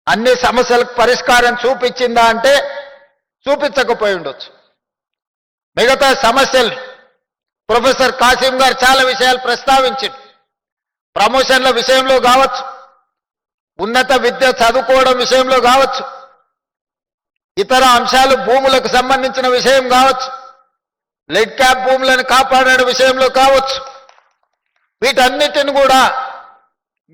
అన్ని సమస్యలకు పరిష్కారం చూపించిందా అంటే చూపించకపోయి ఉండొచ్చు. మిగతా సమస్యలు ప్రొఫెసర్ కాసిం గారు చాలా విషయాలు ప్రస్తావించారు. ప్రమోషన్ల విషయంలో కావచ్చు, ఉన్నత విద్య చదువుకోవడం విషయంలో కావచ్చు, ఇతర అంశాలు భూములకు సంబంధించిన విషయం కావచ్చు, లెడ్ క్యాప్ భూములను కాపాడడం విషయంలో కావచ్చు, వీటన్నిటిని కూడా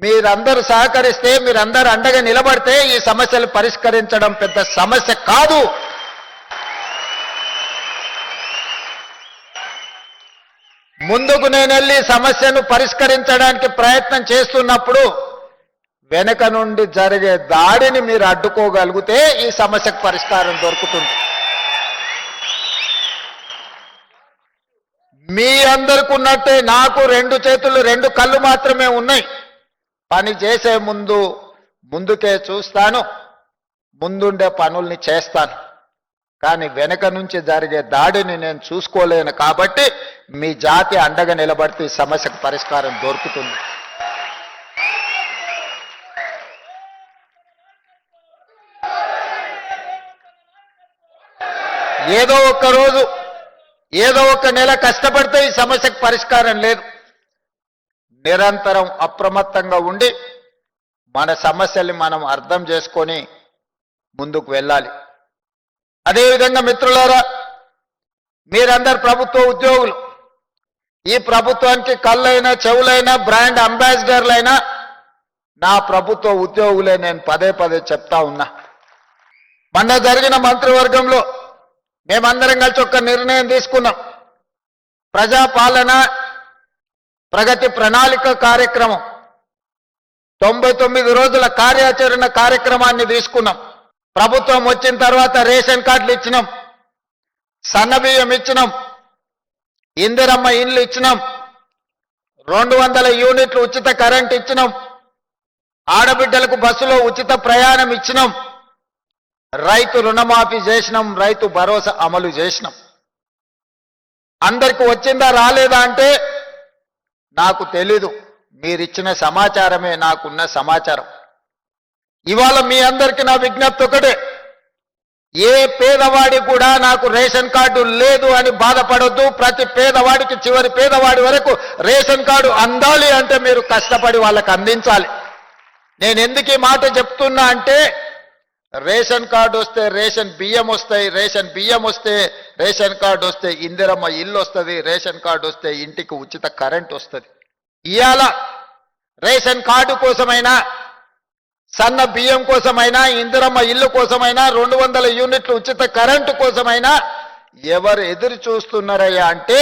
మీరందరూ సహకరిస్తే, మీరందరూ అండగా నిలబడితే ఈ సమస్యలు పరిష్కరించడం పెద్ద సమస్య కాదు. ముందుకు నేను వెళ్ళి సమస్యను పరిష్కరించడానికి ప్రయత్నం చేస్తున్నప్పుడు వెనక నుండి జరిగే దాడిని మీరు అడ్డుకోగలిగితే ఈ సమస్యకు పరిష్కారం దొరుకుతుంది. మీ అందరికి ఉన్నట్టే నాకు 2 చేతులు 2 కళ్ళు మాత్రమే ఉన్నాయి. పని చేసే ముందుకే చూస్తాను, ముందుండే పనుల్ని చేస్తాను. కానీ వెనక నుంచి జరిగే దాడిని నేను చూసుకోలేను. కాబట్టి మీ జాతి అండగా నిలబడితే ఈ సమస్యకు పరిష్కారం దొరుకుతుంది. ఏదో ఒక్క రోజు, ఏదో ఒక నెల కష్టపడితే ఈ సమస్యకు పరిష్కారం లేదు. నిరంతరం అప్రమత్తంగా ఉండి మన సమస్యల్ని మనం అర్థం చేసుకొని ముందుకు వెళ్ళాలి. అదేవిధంగా మిత్రులారా, మీరందరు ప్రభుత్వ ఉద్యోగులు. ఈ ప్రభుత్వానికి కళ్ళైనా చెవులైనా బ్రాండ్ అంబాసిడర్లైనా నా ప్రభుత్వ ఉద్యోగులే. నేను పదే చెప్తా ఉన్నా. మొన్న జరిగిన మంత్రివర్గంలో మేమందరం కలిసి ఒక నిర్ణయం తీసుకున్నాం. ప్రజాపాలన ప్రగతి ప్రణాళిక కార్యక్రమం 99 రోజుల కార్యాచరణ కార్యక్రమాన్ని తీసుకున్నాం. ప్రభుత్వం వచ్చిన తర్వాత రేషన్ కార్డులు ఇచ్చినాం, సన్నబియ్యం ఇచ్చినాం, ఇందిరమ్మ ఇండ్లు ఇచ్చినాం, 200 యూనిట్లు ఉచిత కరెంట్ ఇచ్చినాం, ఆడబిడ్డలకు బస్సులో ఉచిత ప్రయాణం ఇచ్చినాం, రైతు రుణమాఫీ చేసినాం, రైతు భరోసా అమలు చేసినాం. అందరికి వచ్చిందా రాలేదా అంటే నాకు తెలీదు. మీరిచ్చిన సమాచారమే నాకున్న సమాచారం. ఇవాళ మీ అందరికీ నా విజ్ఞప్తి ఒకటే, ఏ పేదవాడి కూడా నాకు రేషన్ కార్డు లేదు అని బాధపడొద్దు. ప్రతి పేదవాడికి, చివరి పేదవాడి వరకు రేషన్ కార్డు అందాలి అంటే మీరు కష్టపడి వాళ్ళకి అందించాలి. నేను ఎందుకు ఈ మాట చెప్తున్నా అంటే, రేషన్ కార్డు వస్తే రేషన్ బియ్యం వస్తాయి, రేషన్ బియ్యం వస్తే రేషన్ కార్డు వస్తే ఇందిరమ్మ ఇల్లు వస్తుంది, రేషన్ కార్డు వస్తే ఇంటికి ఉచిత కరెంట్ వస్తుంది. ఇవాళ రేషన్ కార్డు కోసమైనా, సన్న బియ్యం కోసమైనా, ఇందిరమ్మ ఇల్లు కోసమైనా, 200 యూనిట్లు ఉచిత కరెంటు కోసమైనా ఎవరు ఎదురు చూస్తున్నారయ్యా అంటే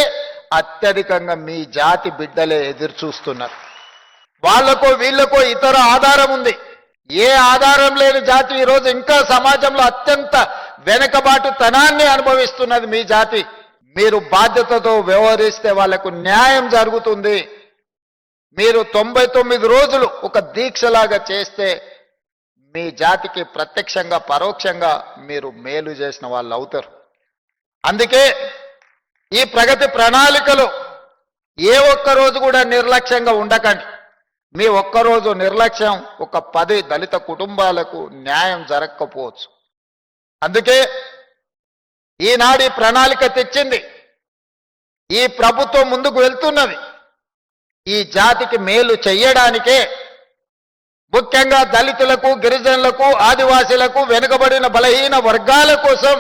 అత్యధికంగా మీ జాతి బిడ్డలే ఎదురు చూస్తున్నారు. వాళ్ళకో వీళ్ళకో ఇతర ఆధారం ఉంది. ఏ ఆధారం లేని జాతి ఈరోజు ఇంకా సమాజంలో అత్యంత వెనుకబాటుతనాన్ని అనుభవిస్తున్నది మీ జాతి. మీరు బాధ్యతతో వ్యవహరిస్తే వాళ్లకు న్యాయం జరుగుతుంది. మీరు 99 రోజులు ఒక దీక్షలాగా చేస్తే మీ జాతికి ప్రత్యక్షంగా పరోక్షంగా మీరు మేలు చేసిన వాళ్ళు అవుతారు. అందుకే ఈ ప్రగతి ప్రణాళికలో ఏ ఒక్క రోజు కూడా నిర్లక్ష్యంగా ఉండకండి. మీ ఒక్కరోజు నిర్లక్ష్యం ఒక 10 దళిత కుటుంబాలకు న్యాయం జరగకపోవచ్చు. అందుకే ఈనాడు ఈ ప్రణాళిక తెచ్చింది. ఈ ప్రభుత్వం ముందుకు వెళ్తున్నది ఈ జాతికి మేలు చెయ్యడానికే. ముఖ్యంగా దళితులకు, గిరిజనులకు, ఆదివాసీలకు, వెనుకబడిన బలహీన వర్గాల కోసం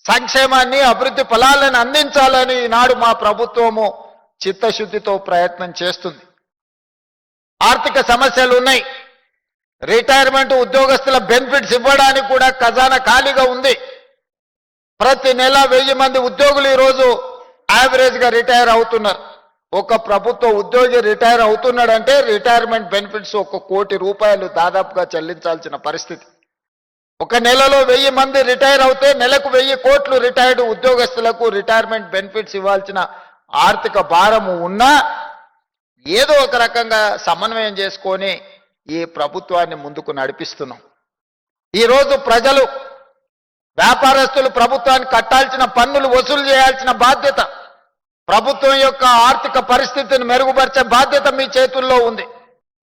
సంక్షేమాన్ని, అభివృద్ధి ఫలాలను అందించాలని ఈనాడు మా ప్రభుత్వము చిత్తశుద్ధితో ప్రయత్నం చేస్తుంది. ఆర్థిక సమస్యలు ఉన్నాయి. రిటైర్మెంట్ ఉద్యోగస్తుల బెనిఫిట్స్ ఇవ్వడానికి కూడా ఖజానా ఖాళీగా ఉంది. ప్రతి నెల 1000 మంది ఉద్యోగులు ఈరోజు యావరేజ్గా రిటైర్ అవుతున్నారు. ఒక ప్రభుత్వ ఉద్యోగి రిటైర్ అవుతున్నాడంటే రిటైర్మెంట్ బెనిఫిట్స్ 1 కోటి రూపాయలు దాదాపుగా చెల్లించాల్సిన పరిస్థితి. ఒక నెలలో 1000 మంది రిటైర్ అవుతే నెలకు 1000 కోట్లు రిటైర్డ్ ఉద్యోగస్తులకు రిటైర్మెంట్ బెనిఫిట్స్ ఇవ్వాల్సిన ఆర్థిక భారము ఉన్నా ఏదో ఒక రకంగా సమన్వయం చేసుకొని ఈ ప్రభుత్వాన్ని ముందుకు నడిపిస్తున్నాం. ఈరోజు ప్రజలు, వ్యాపారస్తులు ప్రభుత్వానికి కట్టాల్సిన పన్నులు వసూలు చేయాల్సిన బాధ్యత, ప్రభుత్వం యొక్క ఆర్థిక పరిస్థితిని మెరుగుపరిచే బాధ్యత మీ చేతుల్లో ఉంది.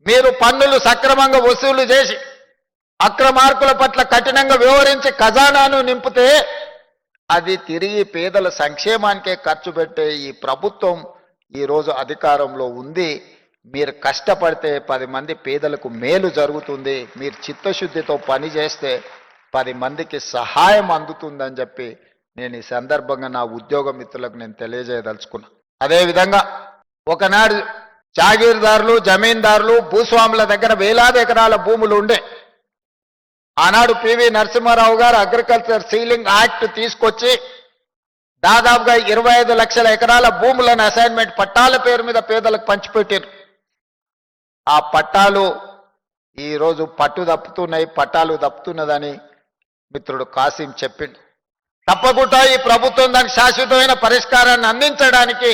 మీరు పన్నులు సక్రమంగా వసూలు చేసి అక్రమార్కుల పట్ల కఠినంగా వ్యవహరించి ఖజానాను నింపితే అది తిరిగి పేదల సంక్షేమానికే ఖర్చు పెట్టే ఈ ప్రభుత్వం ఈరోజు అధికారంలో ఉంది. మీరు కష్టపడితే 10 మంది పేదలకు మేలు జరుగుతుంది. మీరు చిత్తశుద్ధితో పని చేస్తే 10 మందికి సహాయం అందుతుందని చెప్పి నేను ఈ సందర్భంగా నా ఉద్యోగ మిత్రులకు నేను తెలియజేయదలుచుకున్నా. అదేవిధంగా ఒకనాడు జాగీర్దారులు, జమీందారులు, భూస్వాముల దగ్గర వేలాది ఎకరాల భూములు ఉండే. ఆనాడు పివి నరసింహారావు గారు అగ్రికల్చర్ సీలింగ్ యాక్ట్ తీసుకొచ్చి దాదాపుగా 25 లక్షల ఎకరాల భూములను అసైన్మెంట్ పట్టాల పేరు మీద పేదలకు పంచిపెట్టారు. ఆ పట్టాలు ఈరోజు పట్టాలు తప్పుతున్నదని మిత్రుడు కాసిం చెప్పిండు. తప్పకుండా ఈ ప్రభుత్వం దానికి శాశ్వతమైన పరిష్కారాన్ని అందించడానికి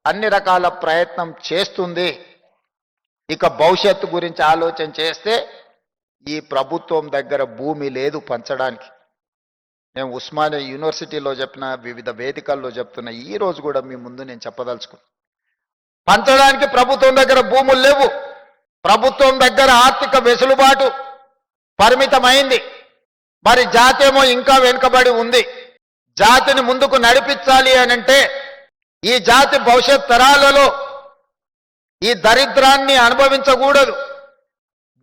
అన్ని రకాల ప్రయత్నం చేస్తుంది. ఇక భవిష్యత్తు గురించి ఆలోచన చేస్తే ఈ ప్రభుత్వం దగ్గర భూమి లేదు పంచడానికి. నేను ఉస్మానియా యూనివర్సిటీలో చెప్పిన, వివిధ వేదికల్లో చెప్తున్న, ఈ రోజు కూడా మీ ముందు నేను చెప్పదలుచుకున్నా. పంచడానికి ప్రభుత్వం దగ్గర భూములు లేవు. ప్రభుత్వం దగ్గర ఆర్థిక వెసులుబాటు పరిమితమైంది. మరి జాతి ఏమో ఇంకా వెనుకబడి ఉంది. జాతిని ముందుకు నడిపించాలి అనంటే, ఈ జాతి భవిష్యత్ తరాలలో ఈ దరిద్రాన్ని అనుభవించకూడదు.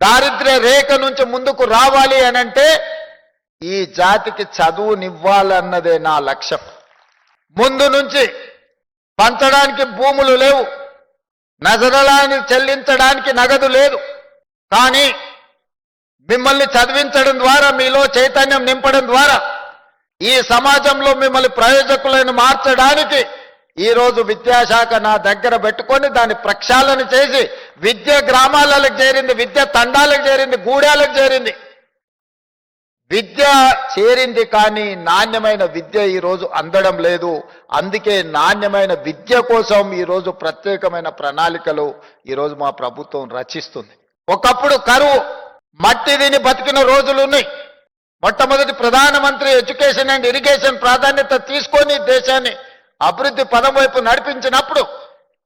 దారిద్ర్య రేఖ నుంచి ముందుకు రావాలి అనంటే ఈ జాతికి చదువునివ్వాలన్నదే నా లక్ష్యం. ముందు నుంచి పంచడానికి భూములు లేవు, నజరలాన్ని చెల్లించడానికి నగదు లేదు. కానీ మిమ్మల్ని చదివించడం ద్వారా, మీలో చైతన్యం నింపడం ద్వారా ఈ సమాజంలో మిమ్మల్ని ప్రయోజకులను మార్చడానికి ఈరోజు విద్యాశాఖ నా దగ్గర పెట్టుకొని దాన్ని ప్రక్షాళన చేసి విద్య గ్రామాలకు చేరింది, విద్య తండాలకు చేరింది, గూడాలకు చేరింది. విద్య చేరింది కానీ నాణ్యమైన విద్య ఈరోజు అందడం లేదు. అందుకే నాణ్యమైన విద్య కోసం ఈరోజు ప్రత్యేకమైన ప్రణాళికలు ఈరోజు మా ప్రభుత్వం రచిస్తుంది. ఒకప్పుడు కరువు మట్టి తిని బతికిన రోజులు ఉన్నాయి. మొట్టమొదటి ప్రధానమంత్రి ఎడ్యుకేషన్ అండ్ ఇరిగేషన్ ప్రాధాన్యత తీసుకొని దేశాన్ని అభివృద్ధి పదం వైపు నడిపించినప్పుడు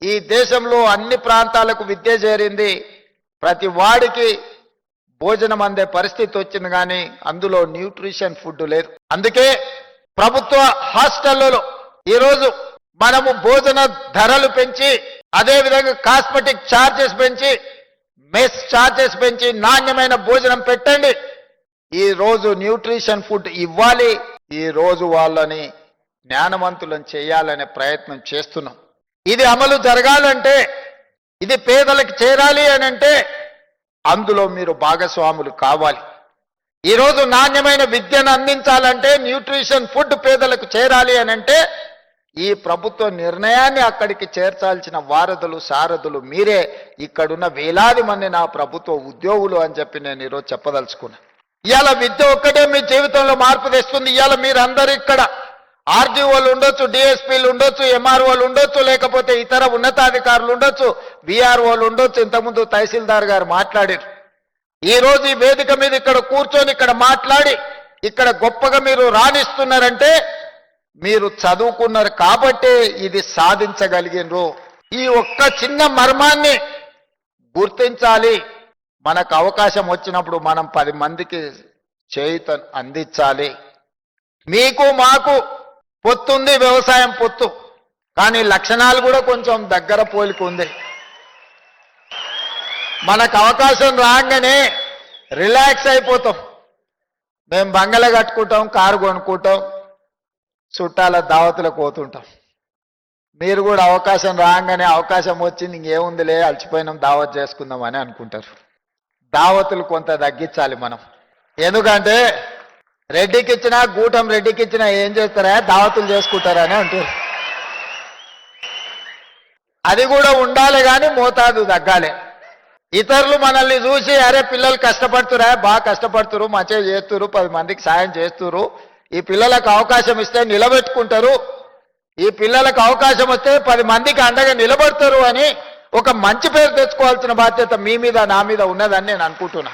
ఈ దేశంలో అన్ని ప్రాంతాలకు విద్య చేరింది. ప్రతి వాడికి భోజనం అందే పరిస్థితి వచ్చింది, కానీ అందులో న్యూట్రిషన్ ఫుడ్ లేదు. అందుకే ప్రభుత్వ హాస్టళ్లలో ఈరోజు మనము భోజన ధరలు పెంచి, అదేవిధంగా కాస్మెటిక్ ఛార్జెస్ పెంచి, మెస్ ఛార్జెస్ పెంచి నాణ్యమైన భోజనం పెట్టండి. ఈ రోజు న్యూట్రిషన్ ఫుడ్ ఇవ్వాలి. ఈ రోజు వాళ్ళని జ్ఞానవంతులను చేయాలనే ప్రయత్నం చేస్తున్నాం. ఇది అమలు జరగాలంటే, ఇది పేదలకు చేరాలి అని అంటే అందులో మీరు భాగస్వాములు కావాలి. ఈరోజు నాణ్యమైన విద్యను అందించాలంటే, న్యూట్రిషన్ ఫుడ్ పేదలకు చేరాలి అని అంటే ఈ ప్రభుత్వ నిర్ణయాన్ని అక్కడికి చేర్చాల్సిన వారధులు, సారథులు మీరే. ఇక్కడున్న వేలాది మంది నా ప్రభుత్వ ఉద్యోగులు అని చెప్పి నేను ఈరోజు చెప్పదలుచుకున్నా. ఇవాళ విద్య ఒక్కటే మీ జీవితంలో మార్పు తెస్తుంది. ఇవాళ మీరందరూ ఇక్కడ ఆర్డీఓలు ఉండొచ్చు, డిఎస్పీలు ఉండొచ్చు, ఎంఆర్ఓలు ఉండొచ్చు, లేకపోతే ఇతర ఉన్నతాధికారులు ఉండొచ్చు, విఆర్ఓలు ఉండొచ్చు. ఇంతకుముందు తహసీల్దార్ గారు మాట్లాడారు. ఈ రోజు ఈ వేదిక మీద ఇక్కడ కూర్చొని ఇక్కడ మాట్లాడి ఇక్కడ గొప్పగా మీరు రాణిస్తున్నారంటే మీరు చదువుకున్నారు కాబట్టే ఇది సాధించగలిగినరు. ఈ ఒక్క చిన్న మర్మాన్ని గుర్తించాలి. మనకు అవకాశం వచ్చినప్పుడు మనం 10 మందికి చేయూత అందించాలి. మీకు మాకు పొత్తుంది, వ్యవసాయం పొత్తు, కానీ లక్షణాలు కూడా కొంచెం దగ్గర పోలిక ఉంది. మనకు అవకాశం రాగానే రిలాక్స్ అయిపోతాం. మేము బంగళ కట్టుకుంటాం, కారు కొనుక్కుంటాం, చుట్టాల దావతులకు పోతుంటాం. మీరు కూడా అవకాశం రాగానే అవకాశం వచ్చింది, ఇంకేముందిలే అలసిపోయినాం, దావత్ చేసుకుందాం అని అనుకుంటారు. దావతులు కొంత తగ్గించాలి మనం. ఎందుకంటే రెడ్డికి ఇచ్చినా, గూటం రెడ్డికి ఇచ్చినా ఏం చేస్తారా, దావతులు చేసుకుంటారని అంటారు. అది కూడా ఉండాలి, కానీ మోతాదు తగ్గాలి. ఇతరులు మనల్ని చూసి అరే పిల్లలు కష్టపడుతురా, బాగా కష్టపడుతురు, మంచిగా చేస్తురు, 10 మందికి సాయం చేస్తురు, ఈ పిల్లలకు అవకాశం ఇస్తే నిలబెట్టుకుంటారు, ఈ పిల్లలకు అవకాశం వస్తే 10 మందికి అండగా నిలబడతారు అని ఒక మంచి పేరు తెచ్చుకోవాల్సిన బాధ్యత మీ మీద, నా మీద ఉన్నదని నేను అనుకుంటున్నా.